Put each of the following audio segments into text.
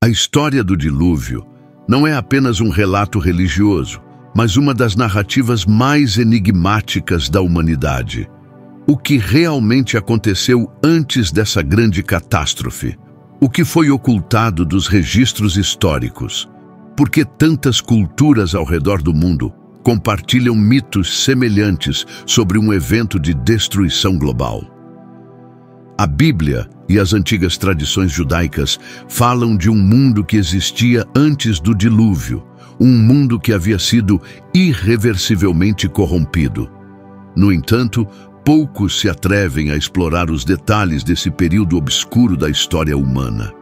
A história do dilúvio não é apenas um relato religioso, mas uma das narrativas mais enigmáticas da humanidade. O que realmente aconteceu antes dessa grande catástrofe? O que foi ocultado dos registros históricos? Por que tantas culturas ao redor do mundo compartilham mitos semelhantes sobre um evento de destruição global? A Bíblia e as antigas tradições judaicas falam de um mundo que existia antes do dilúvio, um mundo que havia sido irreversivelmente corrompido. No entanto, poucos se atrevem a explorar os detalhes desse período obscuro da história humana.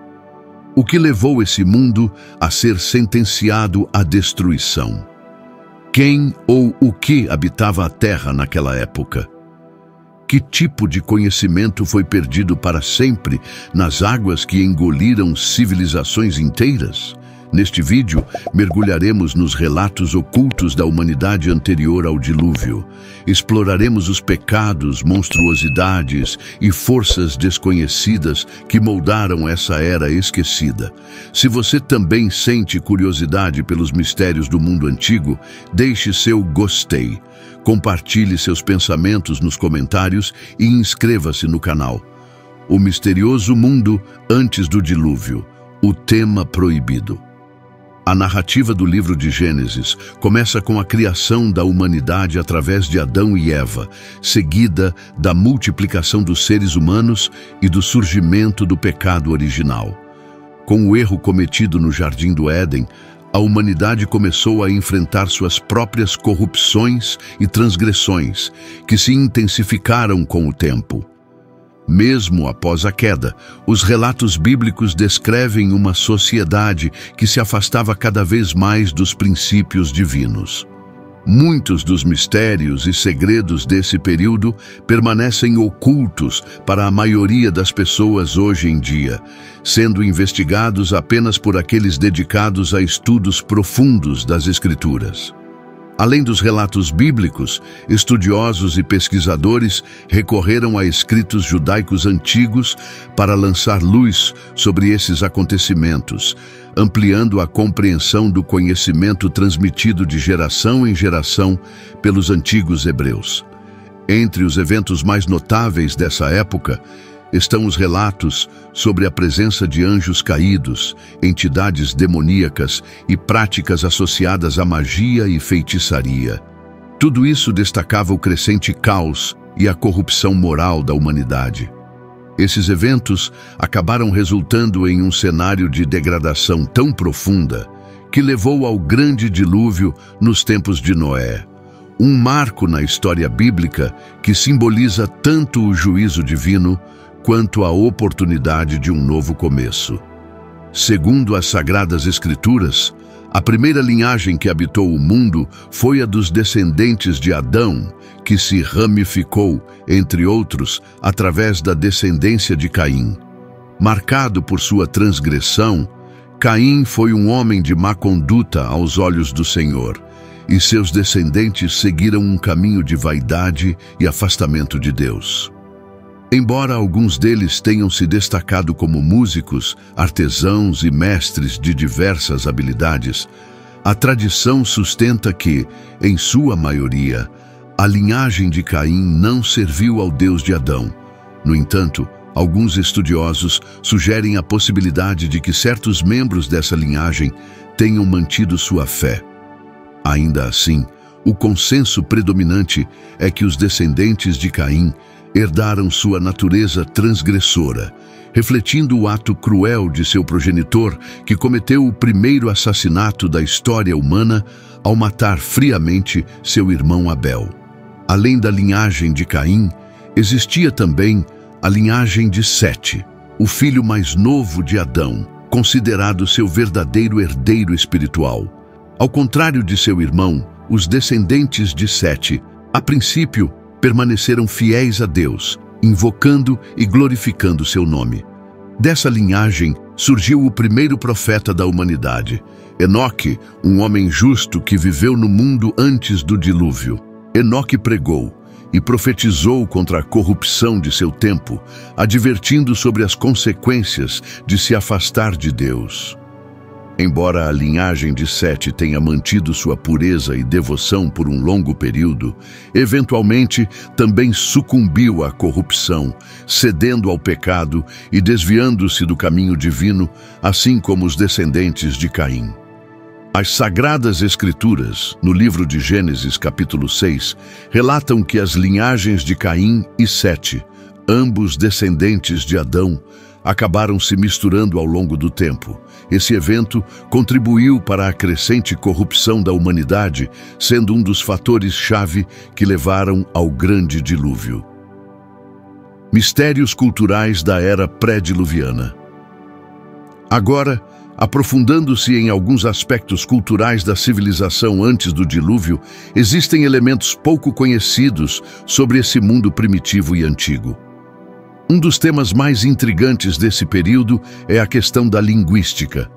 O que levou esse mundo a ser sentenciado à destruição? Quem ou o que habitava a Terra naquela época? Que tipo de conhecimento foi perdido para sempre nas águas que engoliram civilizações inteiras? Neste vídeo, mergulharemos nos relatos ocultos da humanidade anterior ao dilúvio. Exploraremos os pecados, monstruosidades e forças desconhecidas que moldaram essa era esquecida. Se você também sente curiosidade pelos mistérios do mundo antigo, deixe seu gostei. Compartilhe seus pensamentos nos comentários e inscreva-se no canal. O misterioso mundo antes do dilúvio, o tema proibido. A narrativa do livro de Gênesis começa com a criação da humanidade através de Adão e Eva, seguida da multiplicação dos seres humanos e do surgimento do pecado original. Com o erro cometido no Jardim do Éden, a humanidade começou a enfrentar suas próprias corrupções e transgressões, que se intensificaram com o tempo. Mesmo após a queda, os relatos bíblicos descrevem uma sociedade que se afastava cada vez mais dos princípios divinos. Muitos dos mistérios e segredos desse período permanecem ocultos para a maioria das pessoas hoje em dia, sendo investigados apenas por aqueles dedicados a estudos profundos das Escrituras. Além dos relatos bíblicos, estudiosos e pesquisadores recorreram a escritos judaicos antigos para lançar luz sobre esses acontecimentos, ampliando a compreensão do conhecimento transmitido de geração em geração pelos antigos hebreus. Entre os eventos mais notáveis dessa época estão os relatos sobre a presença de anjos caídos, entidades demoníacas e práticas associadas à magia e feitiçaria. Tudo isso destacava o crescente caos e a corrupção moral da humanidade. Esses eventos acabaram resultando em um cenário de degradação tão profunda que levou ao grande dilúvio nos tempos de Noé. Um marco na história bíblica que simboliza tanto o juízo divino quanto a oportunidade de um novo começo. Segundo as Sagradas Escrituras, a primeira linhagem que habitou o mundo foi a dos descendentes de Adão, que se ramificou, entre outros, através da descendência de Caim. Marcado por sua transgressão, Caim foi um homem de má conduta aos olhos do Senhor, e seus descendentes seguiram um caminho de vaidade e afastamento de Deus. Embora alguns deles tenham se destacado como músicos, artesãos e mestres de diversas habilidades, a tradição sustenta que, em sua maioria, a linhagem de Caim não serviu ao Deus de Adão. No entanto, alguns estudiosos sugerem a possibilidade de que certos membros dessa linhagem tenham mantido sua fé. Ainda assim, o consenso predominante é que os descendentes de Caim herdaram sua natureza transgressora, refletindo o ato cruel de seu progenitor, que cometeu o primeiro assassinato da história humana ao matar friamente seu irmão Abel. Além da linhagem de Caim, existia também a linhagem de Sete, o filho mais novo de Adão, considerado seu verdadeiro herdeiro espiritual. Ao contrário de seu irmão, os descendentes de Sete, a princípio, permaneceram fiéis a Deus, invocando e glorificando seu nome. Dessa linhagem surgiu o primeiro profeta da humanidade, Enoque, um homem justo que viveu no mundo antes do dilúvio. Enoque pregou e profetizou contra a corrupção de seu tempo, advertindo sobre as consequências de se afastar de Deus. Embora a linhagem de Sete tenha mantido sua pureza e devoção por um longo período, eventualmente também sucumbiu à corrupção, cedendo ao pecado e desviando-se do caminho divino, assim como os descendentes de Caim. As Sagradas Escrituras, no livro de Gênesis, capítulo 6, relatam que as linhagens de Caim e Sete, ambos descendentes de Adão, acabaram se misturando ao longo do tempo. Esse evento contribuiu para a crescente corrupção da humanidade, sendo um dos fatores-chave que levaram ao grande dilúvio. Mistérios culturais da era pré-diluviana. Agora, aprofundando-se em alguns aspectos culturais da civilização antes do dilúvio, existem elementos pouco conhecidos sobre esse mundo primitivo e antigo. Um dos temas mais intrigantes desse período é a questão da linguística.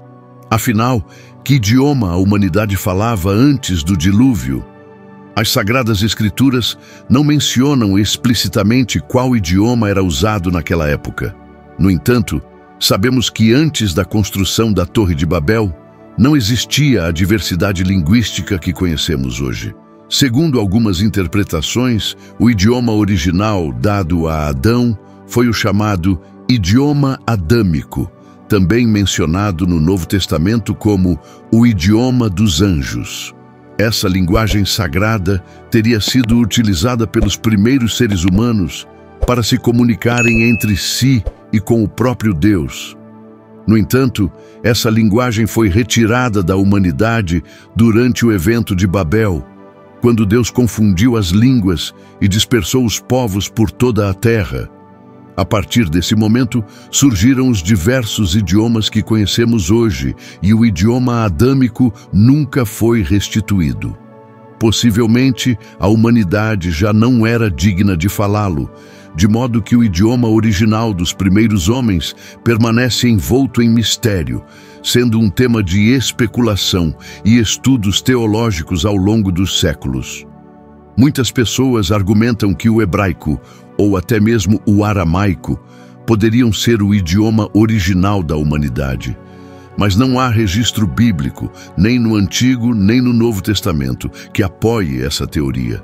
Afinal, que idioma a humanidade falava antes do dilúvio? As Sagradas Escrituras não mencionam explicitamente qual idioma era usado naquela época. No entanto, sabemos que antes da construção da Torre de Babel, não existia a diversidade linguística que conhecemos hoje. Segundo algumas interpretações, o idioma original dado a Adão foi o chamado idioma adâmico, também mencionado no Novo Testamento como o idioma dos anjos. Essa linguagem sagrada teria sido utilizada pelos primeiros seres humanos para se comunicarem entre si e com o próprio Deus. No entanto, essa linguagem foi retirada da humanidade durante o evento de Babel, quando Deus confundiu as línguas e dispersou os povos por toda a terra. A partir desse momento, surgiram os diversos idiomas que conhecemos hoje, e o idioma adâmico nunca foi restituído. Possivelmente, a humanidade já não era digna de falá-lo, de modo que o idioma original dos primeiros homens permanece envolto em mistério, sendo um tema de especulação e estudos teológicos ao longo dos séculos. Muitas pessoas argumentam que o hebraico, ou até mesmo o aramaico, poderiam ser o idioma original da humanidade. Mas não há registro bíblico, nem no Antigo nem no Novo Testamento, que apoie essa teoria.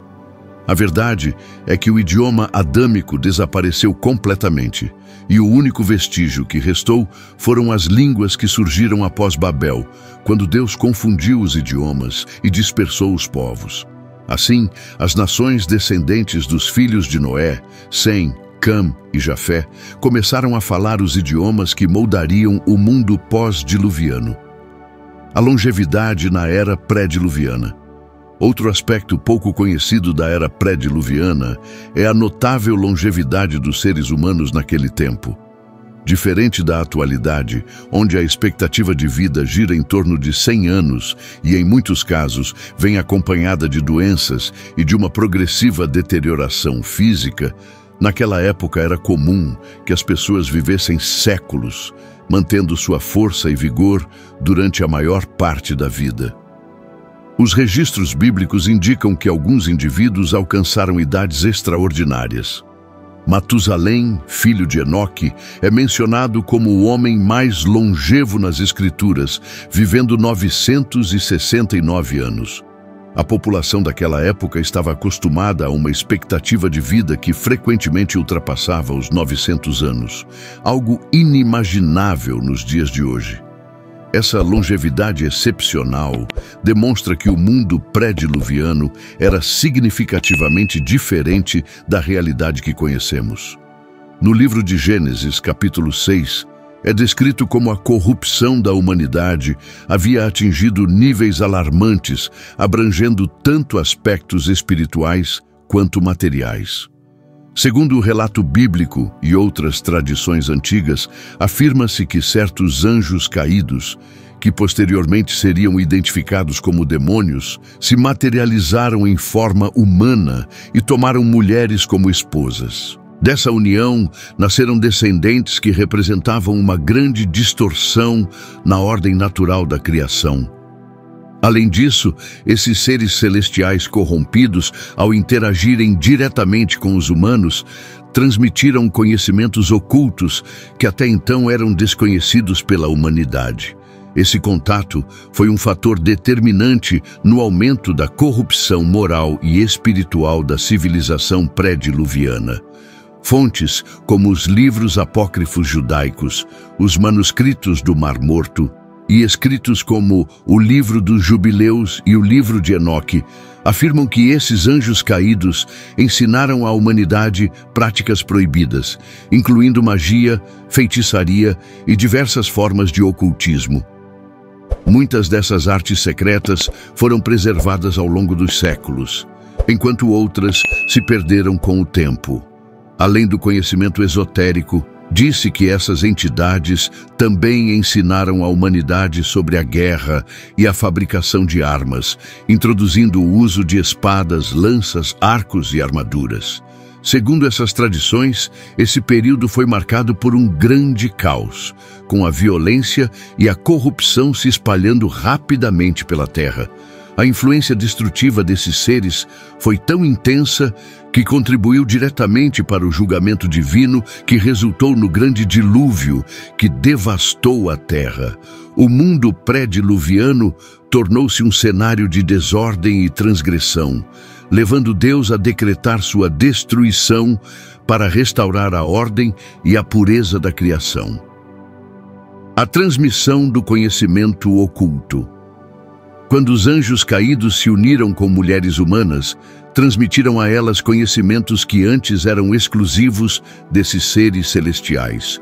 A verdade é que o idioma adâmico desapareceu completamente, e o único vestígio que restou foram as línguas que surgiram após Babel, quando Deus confundiu os idiomas e dispersou os povos. Assim, as nações descendentes dos filhos de Noé, Sem, Cam e Jafé, começaram a falar os idiomas que moldariam o mundo pós-diluviano. A longevidade na era pré-diluviana. Outro aspecto pouco conhecido da era pré-diluviana é a notável longevidade dos seres humanos naquele tempo. Diferente da atualidade, onde a expectativa de vida gira em torno de 100 anos e, em muitos casos, vem acompanhada de doenças e de uma progressiva deterioração física, naquela época era comum que as pessoas vivessem séculos, mantendo sua força e vigor durante a maior parte da vida. Os registros bíblicos indicam que alguns indivíduos alcançaram idades extraordinárias. Matusalém, filho de Enoque, é mencionado como o homem mais longevo nas Escrituras, vivendo 969 anos. A população daquela época estava acostumada a uma expectativa de vida que frequentemente ultrapassava os 900 anos, algo inimaginável nos dias de hoje. Essa longevidade excepcional demonstra que o mundo pré-diluviano era significativamente diferente da realidade que conhecemos. No livro de Gênesis, capítulo 6, é descrito como a corrupção da humanidade havia atingido níveis alarmantes, abrangendo tanto aspectos espirituais quanto materiais. Segundo o relato bíblico e outras tradições antigas, afirma-se que certos anjos caídos, que posteriormente seriam identificados como demônios, se materializaram em forma humana e tomaram mulheres como esposas. Dessa união, nasceram descendentes que representavam uma grande distorção na ordem natural da criação. Além disso, esses seres celestiais corrompidos, ao interagirem diretamente com os humanos, transmitiram conhecimentos ocultos que até então eram desconhecidos pela humanidade. Esse contato foi um fator determinante no aumento da corrupção moral e espiritual da civilização pré-diluviana. Fontes como os livros apócrifos judaicos, os manuscritos do Mar Morto e escritos como o Livro dos Jubileus e o Livro de Enoque afirmam que esses anjos caídos ensinaram à humanidade práticas proibidas, incluindo magia, feitiçaria e diversas formas de ocultismo. Muitas dessas artes secretas foram preservadas ao longo dos séculos, enquanto outras se perderam com o tempo. Além do conhecimento esotérico, disse que essas entidades também ensinaram à humanidade sobre a guerra e a fabricação de armas, introduzindo o uso de espadas, lanças, arcos e armaduras. Segundo essas tradições, esse período foi marcado por um grande caos, com a violência e a corrupção se espalhando rapidamente pela Terra. A influência destrutiva desses seres foi tão intensa que contribuiu diretamente para o julgamento divino que resultou no grande dilúvio que devastou a Terra. O mundo pré-diluviano tornou-se um cenário de desordem e transgressão, levando Deus a decretar sua destruição para restaurar a ordem e a pureza da criação. A transmissão do conhecimento oculto. Quando os anjos caídos se uniram com mulheres humanas, transmitiram a elas conhecimentos que antes eram exclusivos desses seres celestiais.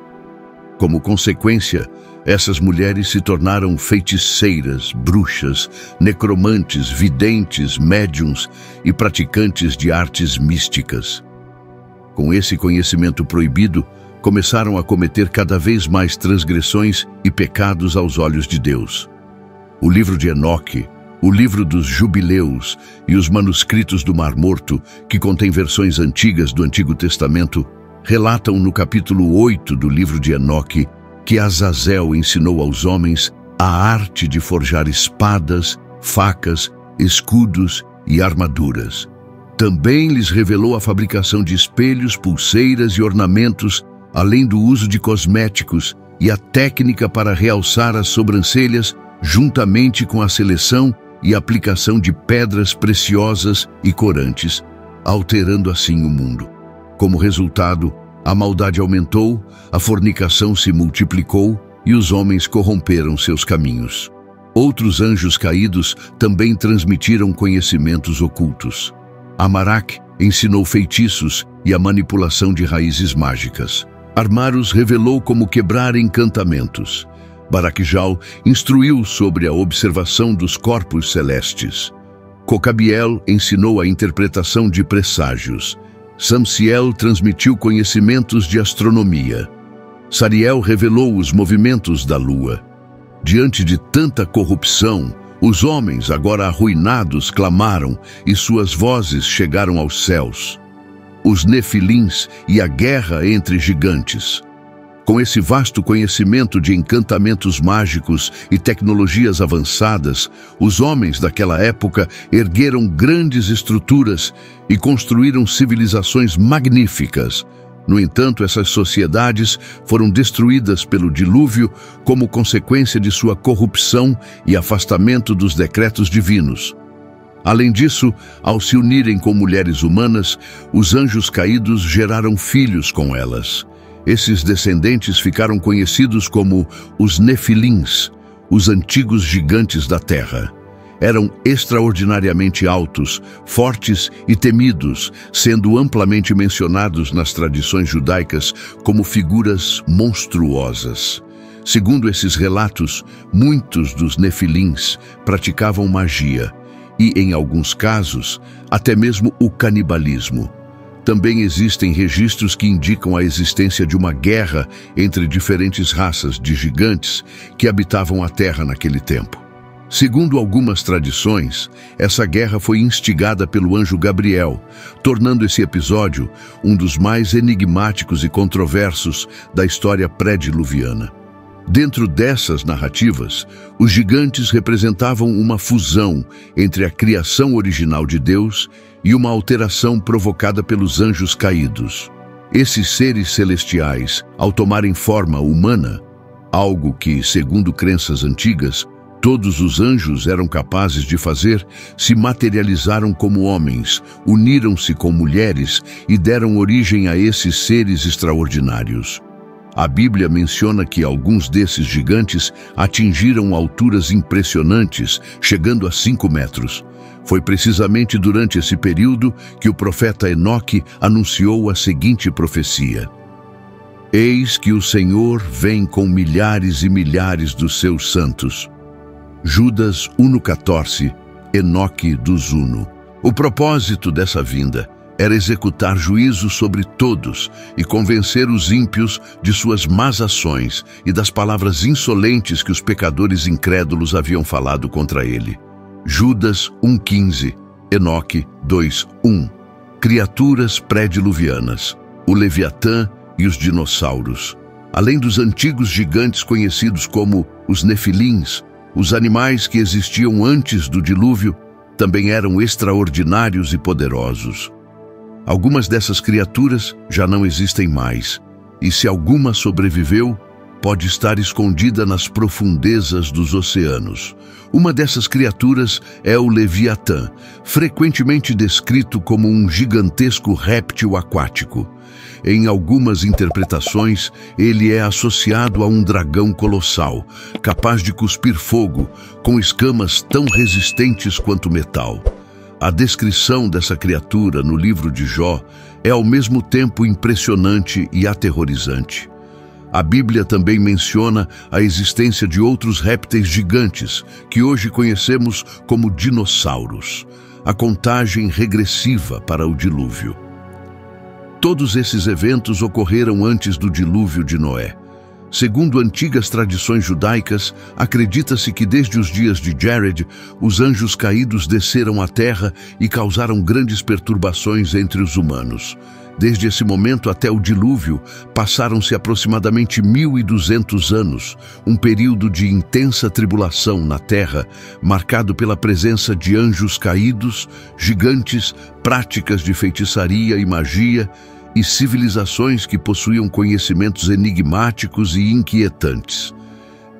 Como consequência, essas mulheres se tornaram feiticeiras, bruxas, necromantes, videntes, médiuns e praticantes de artes místicas. Com esse conhecimento proibido, começaram a cometer cada vez mais transgressões e pecados aos olhos de Deus. O livro de Enoque, o livro dos Jubileus e os manuscritos do Mar Morto, que contém versões antigas do Antigo Testamento, relatam no capítulo 8 do livro de Enoque que Azazel ensinou aos homens a arte de forjar espadas, facas, escudos e armaduras. Também lhes revelou a fabricação de espelhos, pulseiras e ornamentos, além do uso de cosméticos e a técnica para realçar as sobrancelhas, juntamente com a seleção e aplicação de pedras preciosas e corantes, alterando assim o mundo. Como resultado, a maldade aumentou, a fornicação se multiplicou e os homens corromperam seus caminhos. Outros anjos caídos também transmitiram conhecimentos ocultos. Amarak ensinou feitiços e a manipulação de raízes mágicas. Armarus revelou como quebrar encantamentos. Baraquijal instruiu sobre a observação dos corpos celestes. Cocabiel ensinou a interpretação de presságios. Samsiel transmitiu conhecimentos de astronomia. Sariel revelou os movimentos da lua. Diante de tanta corrupção, os homens, agora arruinados, clamaram e suas vozes chegaram aos céus. Os Nefilins e a guerra entre gigantes. Com esse vasto conhecimento de encantamentos mágicos e tecnologias avançadas, os homens daquela época ergueram grandes estruturas e construíram civilizações magníficas. No entanto, essas sociedades foram destruídas pelo dilúvio como consequência de sua corrupção e afastamento dos decretos divinos. Além disso, ao se unirem com mulheres humanas, os anjos caídos geraram filhos com elas. Esses descendentes ficaram conhecidos como os Nefilins, os antigos gigantes da terra. Eram extraordinariamente altos, fortes e temidos, sendo amplamente mencionados nas tradições judaicas como figuras monstruosas. Segundo esses relatos, muitos dos Nefilins praticavam magia e, em alguns casos, até mesmo o canibalismo. Também existem registros que indicam a existência de uma guerra entre diferentes raças de gigantes que habitavam a Terra naquele tempo. Segundo algumas tradições, essa guerra foi instigada pelo anjo Gabriel, tornando esse episódio um dos mais enigmáticos e controversos da história pré-diluviana. Dentro dessas narrativas, os gigantes representavam uma fusão entre a criação original de Deus e uma alteração provocada pelos anjos caídos. Esses seres celestiais, ao tomarem forma humana, algo que, segundo crenças antigas, todos os anjos eram capazes de fazer, se materializaram como homens, uniram-se com mulheres e deram origem a esses seres extraordinários. A Bíblia menciona que alguns desses gigantes atingiram alturas impressionantes, chegando a 5 metros. Foi precisamente durante esse período que o profeta Enoque anunciou a seguinte profecia: Eis que o Senhor vem com milhares e milhares dos seus santos. Judas 1:14, Enoque dos Uno. O propósito dessa vinda era executar juízo sobre todos e convencer os ímpios de suas más ações e das palavras insolentes que os pecadores incrédulos haviam falado contra ele. Judas 1:15, Enoque 2:1. Criaturas pré-diluvianas, o Leviatã e os dinossauros. Além dos antigos gigantes conhecidos como os Nefilins, os animais que existiam antes do dilúvio também eram extraordinários e poderosos. Algumas dessas criaturas já não existem mais, e se alguma sobreviveu, pode estar escondida nas profundezas dos oceanos. Uma dessas criaturas é o Leviatã, frequentemente descrito como um gigantesco réptil aquático. Em algumas interpretações, ele é associado a um dragão colossal, capaz de cuspir fogo, com escamas tão resistentes quanto metal. A descrição dessa criatura no livro de Jó é ao mesmo tempo impressionante e aterrorizante. A Bíblia também menciona a existência de outros répteis gigantes, que hoje conhecemos como dinossauros. A contagem regressiva para o dilúvio. Todos esses eventos ocorreram antes do dilúvio de Noé. Segundo antigas tradições judaicas, acredita-se que desde os dias de Jared, os anjos caídos desceram à terra e causaram grandes perturbações entre os humanos. Desde esse momento até o dilúvio, passaram-se aproximadamente 1.200 anos, um período de intensa tribulação na terra, marcado pela presença de anjos caídos, gigantes, práticas de feitiçaria e magia, e civilizações que possuíam conhecimentos enigmáticos e inquietantes.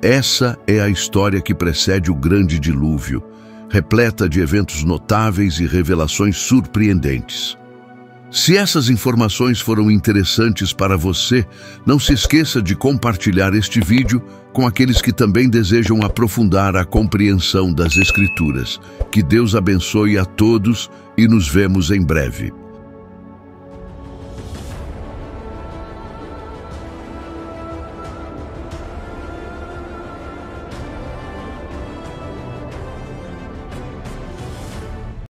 Essa é a história que precede o grande dilúvio, repleta de eventos notáveis e revelações surpreendentes. Se essas informações foram interessantes para você, não se esqueça de compartilhar este vídeo com aqueles que também desejam aprofundar a compreensão das Escrituras. Que Deus abençoe a todos e nos vemos em breve.